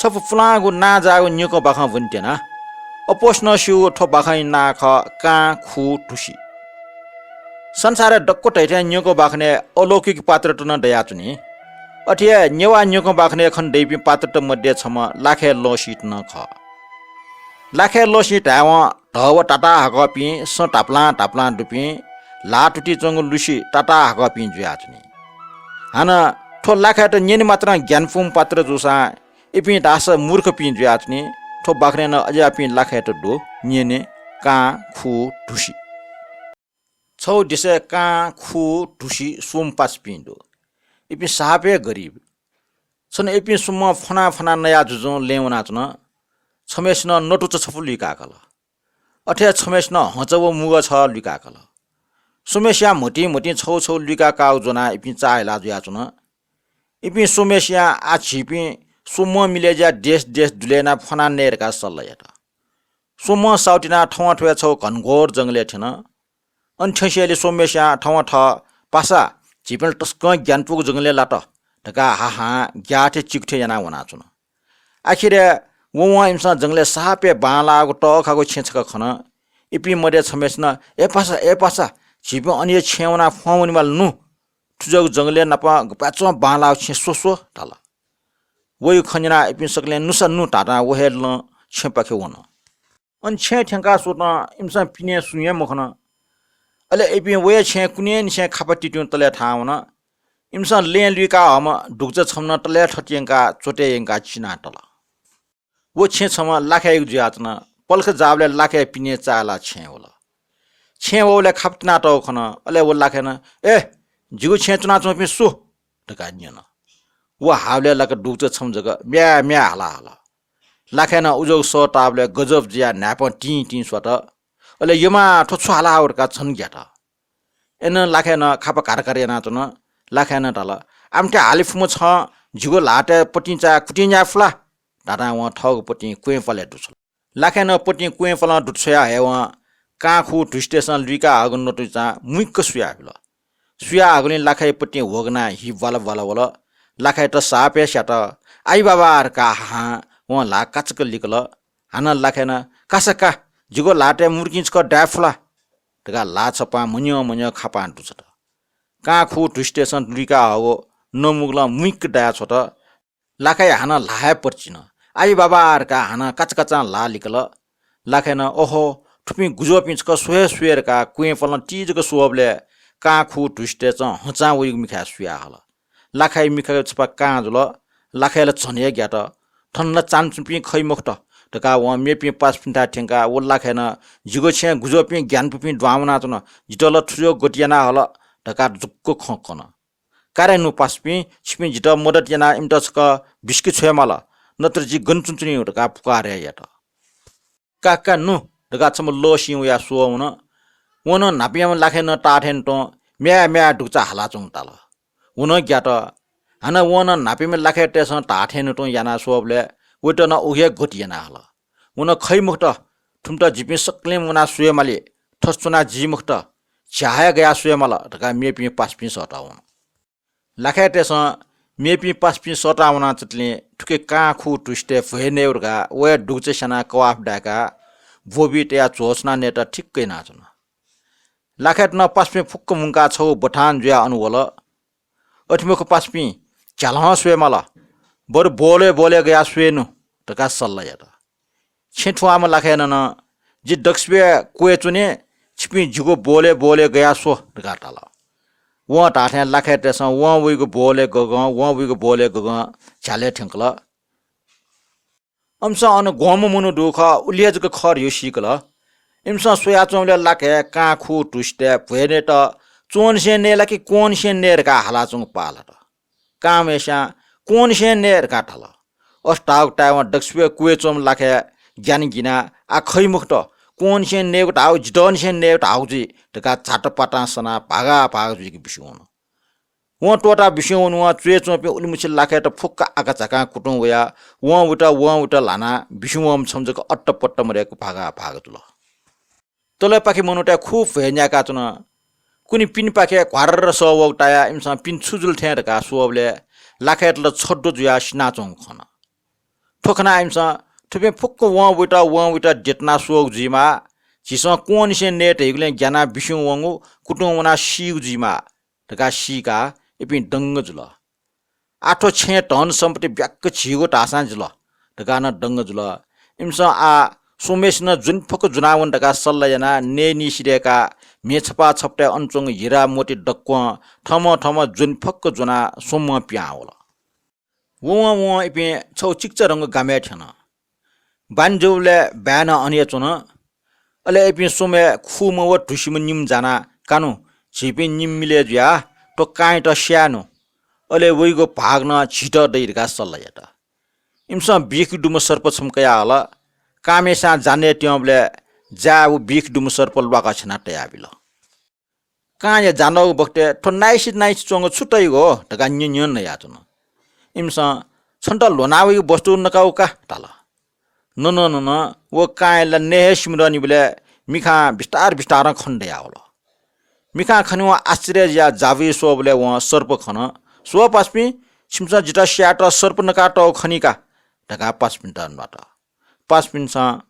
छप फुलागु ना जागु न्युको बाखा वन्टेना अपोष्ण सिउ ठो बाखाइ ना ख का खु ढुसी संसार डक्को टैठे न्युको बाखने अलौकिक पात्र टुन दया चुनी अठिए नेवा न्युको बाखने खन दैपि पात्र त मध्ये छम लाखे लोसिट न ख लाखे लोसिट हाव ढव टाटा हगपि स टाप्ला दुपि लाटुटी चंगु लुसी टाटा हगपि जुया चुनी हाना ठो लाखे त नेनि मात्र ज्ञानफुम पात्र जुसा इपि दास मूर्ख पि जुया चुनी ठो बाखने न अझै पि लाखे त दो नेने का खु ढुसी छौ दिसे का खु ढुसी सोम पास पिन्दो इपि सापे गरीब छन इपि सुम फना नया जुजो लेवना चन छमेस्न नटुच छफु लिकाकल अठे छमेस्न हचव मुग छ लिकाकल सुमेसिया मोटी छौ लिका काउ जना इपि चाइला जुया चन इपि सुमेसिया आ छिपि सुम मिलेजा देश दुलेना फना नेरका सल्लयट सुम साउटिना ठौवा ठुया छौ घनघोर जंगले थिन अन्ठसेले सोमेसिया ठौवा ठ पासा झिपेल टस्क ज्ञानपुग जंगले लाट ढका हा ग्याथे चिक्थे जना वना चुन आखिरे ववा इमसा जंगले सापे बालागो टखागो छेछक खन इपि मरे छमेस्न ए पासा झिपे अनि छेवना फौनी माल नु तुजग जंगले नपा पाचो बाला छे सोसो ढाला वयु खन्जना इपि सकले नुसा नु टाटा वहेल छेपाखे वन अन छे ठेंका सोत इमसा पिने सुये मखन अले इपि वय छे कुने छे खापटी ट्यु तले थावन इमसा ले लिका हम ढुक्च छम्न तले ठटियंका चोटेयंका चिना तल वो छे छम लाखे जुयाचन पल्ख जाबले लाखे पिने चाला छे होला छे वले खापटिना त खन अले वो लाखे न ए जिगु छे चुना चोपि सु ढकान्यन वो हावले लक डुक्च छम जग म्या हाला लाखे न उजो सो ताबले गजब जिया नाप टी स्वत अले यमा ठोछु हाला औरका छन ग्याटा एन लाखे न खाप कारकारे ना चन लाखे न तल आमटे हालिफुम छ जिगो लाटे पटिचा कुटिnya फ्ला दादा व ठग पटि कुए फले दुछ लाखे न पटि कुए फला दुछया हे व काखु स्टेशन लिका अगन नटुचा मुइक सुया बिल सुया अगनि लाखे पटि होगना हि वाला लाखे त सापे स्याट आई बाबार का हा व ला काचक लिकल हान लाखे न कासका जिगो लाटे मुर्किचक डाफला तका ला छपा मुन्यो खापा दुछ काखु स्टेशन लिका हो नमुगला मुइक डाया छोट लाखे हान लाहे पर्चिन आई बाबार का हान काचकाचा ला लिकल लाखे न ओहो ठुपी गुजो पिचक सुएर का कुए फलन टीजको सुबले काखु स्टेशन हचा वइ मिखा सुया हल लाखे मिखा छपा काजुल लाखेले छने ग्याट ठन्न चान्चुपी खै मुक्त तका व मेपी पास पिन्टा ठेंका वो लाखे न जिगो छे गुजो पि ज्ञान पि द्वामना चन जिटल ठुयो गोटियाना हल तका जुक्को खकन कारे नु पासपि छिपि जिट मदत याना इमटसक बिस्कि छयमाल नत्र जि गनचुचुनी तका पुकारे यात काका नु तका छम लोसि या सोवन वन नापियाम लाखे न टाठेन त म्या ढुक्चा हाला चुङ ताल हुन ग्याट हान वन नापिमे लाखे टेस टाठेन त याना सोबले उट न उहे गोटियाना हल हुन खै मुक्त ठुमटा जिपि सकले मुना सुयमाले ठसचुना जि मुक्त चाहे गया सुयमाल तका मेपि पासपि सटाउन लाखे टेस मेपि पासपि सटाउना चतले ठुके काखु टुस्टे फहेनेउरगा वे डुक्चे सना कवाफ डाका भोबिटया चोसना नेटा ठिक्कै नाचन लाखेट न पासपि फुक्क मुंका छौ बठान जुया अनुवल अठमेको पासपि चालह सुयमाल बर बोले गया सुएनु तका सल्ला यात छेठुआमा लाखेन न जि दक्सबे कुए चुने छिपि जिगो बोले गया सो तका टाल व टाठे लाखे तेस व उइको बोले गग छाले ठेंकल अम्स अन गोम मुनु दुख उलियजको खर यो सिकल इम्स सोया चौले लाखे काखु टुस्टे भएने त चोन से नेला कि कोन से नेर का हाला चुङ पालट कामेशा कोन से नेर का ठल अस्टाग टाइम दक्सबे कुए चोम लाखे ज्ञान गिना आ खै मुक्त कोन से नेगट आउ जिडन से नेगट आउजी तका चाटपाटा सना भागा जुकी बिसुन व टोटा बिसुन व चुए चोपे उलिमुछि लाखे त फुक्का आका चाका कुटुङ वया व उटा लाना बिसुम छमजको अट्टपट्ट मरेको भागा तुल तले पाखे मनुटा खूब हेन्याका चुन कुनी पिन पाखे घरर सवटाया इमसा पिन छुजुल ठेरका सोबले लाखेट ल छड्डो जुया सिना चोङ खन ठो ठोखना आइमसा ठुपे फुक्क व विटा जेतना सोग जिमा जिसमा कोन से नेट हेगले ज्ञाना बिसु वंगु कुटुमना सिउ जिमा तका सिका इपि डंग जुल आठो छे टन सम्पत्ति ब्याक्क छिगो टासा जुल तका न डंग जुल इमसा आ सोमेश न जुन फक जुनावन तका सल्लाजना ने निसिरेका मेछपा छपटे अनचोङ हिरा मोटी डक्क ठम जुन फक जुना सोम प्यावल वो इपि छौ चिक्च रंग गामे छन बान्जौले ब्यान अनिय चुन अले इपि सोमे खुम व ढुसिम निम जाना कानु छिपि निम मिले ज्या तो काइ त स्यानो अले वइगो भाग्न छिट दैरका सल्लायटा इमसा बिख डुम सर्प छमकया हला कामेसा जाने ट्यबले जाउ बिख डुम सर्प लवाका छना तयाबिल काय जानो बक्ते ठो नाइस चोंग छुटै गो तका न्यन या चुन इमसा छन्ट लोनावी वस्तु नकाउका ताल न वो कायला नेह सिमरनी बले मिखा बिस्तार खण्डया होला मिखा खनु आश्चर्य या जावी सो बले व सर्प खन सो पास्पि सिमसा जिटा स्याट सर्प नकाट खनिका ढका 5 मिनेट नबाट 5 मिनेट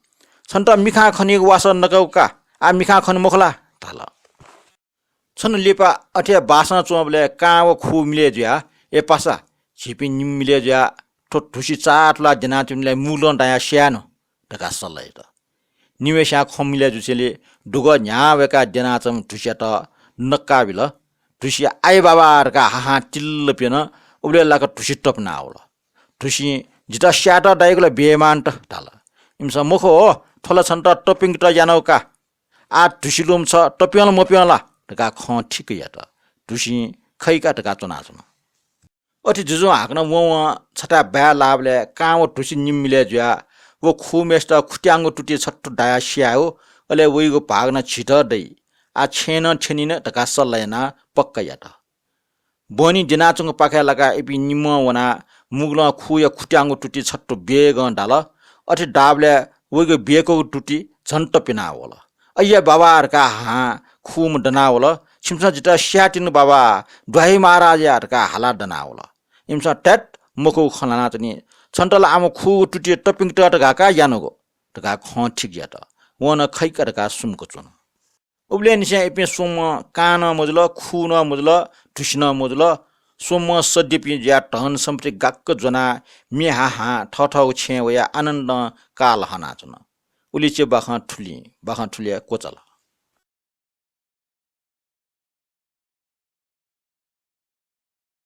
छन्ट मिखा खनि वास नकाउका आ मिखा खन मोखला ताल छन लेपा अठे बासा चोबले काव खु मिले ज्या ए पासा छिपि निम मिले ज्या ठो ठुसी चाटला जना तिमले मुलन दाया स्यानो ढका सल्लाय त निवेशा खमिले जुसेले डुग न्यावेका जना चम ठुसिया त नक्का बिल ठुसी आइ बाबाहरुका हाहा चिल्ल पेन उबले लाका ठुसी टपना होला ठुसी जिता स्याटा दाइगला बेमान त ताल इमसा मुखो हो थोला छन्ट टपिङ त जानौका आ ठुसी लुम छ टपियल मपियला ढका ख ठीक या त ठुसी खैका ढका चना चना अति जुजु हाक्न वो छटा ब्या लाभले काव ठुसी निम मिले ज्या वो खुमेस्ट खुट्याङ्गो टुटी छट्टो डाया स्यायो अले वइगो भाग्न छिट दै आ छेनिन तका सल्लायना पक्का यात बनी दिनाचंग पाखे लगा इपि निम वना मुगला खुया खुट्याङ्गो टुटी छट्टो बेग डाल अति डाबले वइगो बेको टुटी झन्ट पिना होला अయ్య बाबाहरुका हा खुम डना होला छिमसा जिता स्याटिन बाबा ढ्वाई महाराजहरुका हाला डना होला इमसा टेट मको खनाना चनि छन्टला आमो खु टुटी टपिङ टट गाका यानगो तका ख ठीक यात वन खैका तका सुमको चुन उबले निसे इपि सोम कान मजल खु न मजल ठुसिन मजल सोम सद्यपि ज्या टहन सम्पति गाक्क जना मिहा हा ठठौ छे वया आनन्द काल हना चुन उलिचे बाखा ठुलिया कोचल